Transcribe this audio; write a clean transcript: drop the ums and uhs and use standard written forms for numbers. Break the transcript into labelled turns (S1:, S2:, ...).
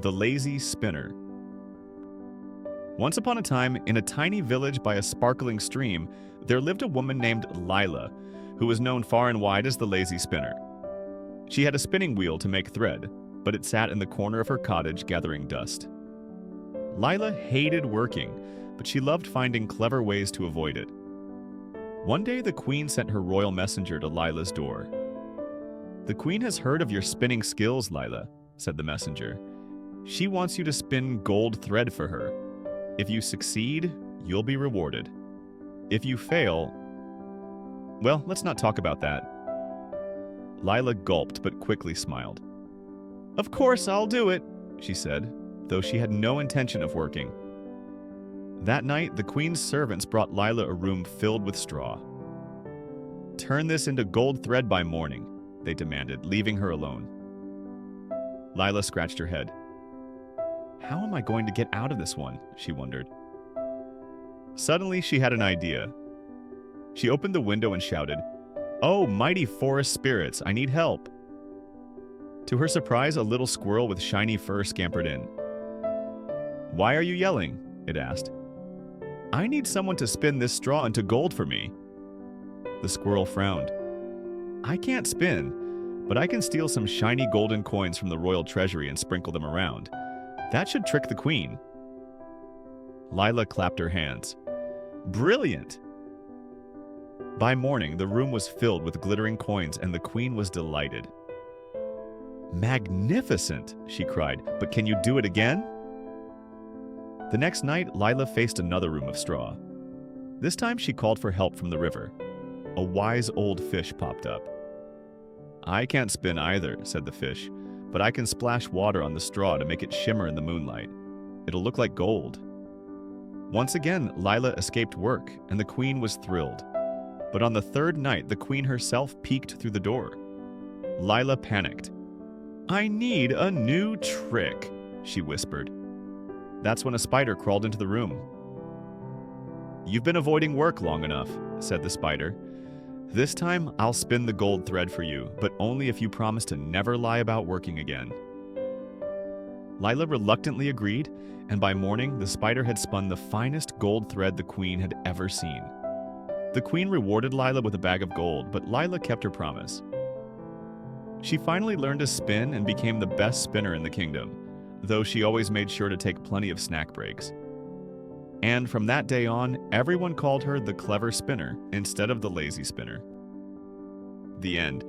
S1: The Lazy Spinner. Once upon a time, in a tiny village by a sparkling stream, there lived a woman named Lila, who was known far and wide as the Lazy Spinner. She had a spinning wheel to make thread, but it sat in the corner of her cottage gathering dust. Lila hated working, but she loved finding clever ways to avoid it. One day, the queen sent her royal messenger to Lila's door. "The queen has heard of your spinning skills, Lila," said the messenger. "She wants you to spin gold thread for her. If you succeed, you'll be rewarded. If you fail, well, let's not talk about that." Lila gulped but quickly smiled. "Of course I'll do it," she said, though she had no intention of working. That night, the queen's servants brought Lila a room filled with straw. "Turn this into gold thread by morning," they demanded, leaving her alone. Lila scratched her head. "How am I going to get out of this one?" she wondered. Suddenly, she had an idea. She opened the window and shouted, "Oh, mighty forest spirits, I need help!" To her surprise, a little squirrel with shiny fur scampered in. "Why are you yelling?" it asked. "I need someone to spin this straw into gold for me." The squirrel frowned. "I can't spin, but I can steal some shiny golden coins from the royal treasury and sprinkle them around. That should trick the queen." Lila clapped her hands. "Brilliant!" By morning, the room was filled with glittering coins, and the queen was delighted. "Magnificent!" she cried. "But can you do it again?" The next night, Lila faced another room of straw. This time, she called for help from the river. A wise old fish popped up. "I can't spin either," said the fish, "but I can splash water on the straw to make it shimmer in the moonlight. It'll look like gold." Once again, Lila escaped work, and the queen was thrilled. But on the third night, the queen herself peeked through the door. Lila panicked. "I need a new trick," she whispered. That's when a spider crawled into the room. "You've been avoiding work long enough," said the spider. "This time, I'll spin the gold thread for you, but only if you promise to never lie about working again." Lila reluctantly agreed, and by morning, the spider had spun the finest gold thread the queen had ever seen. The queen rewarded Lila with a bag of gold, but Lila kept her promise. She finally learned to spin and became the best spinner in the kingdom, though she always made sure to take plenty of snack breaks. And from that day on, everyone called her the clever spinner instead of the lazy spinner. The end.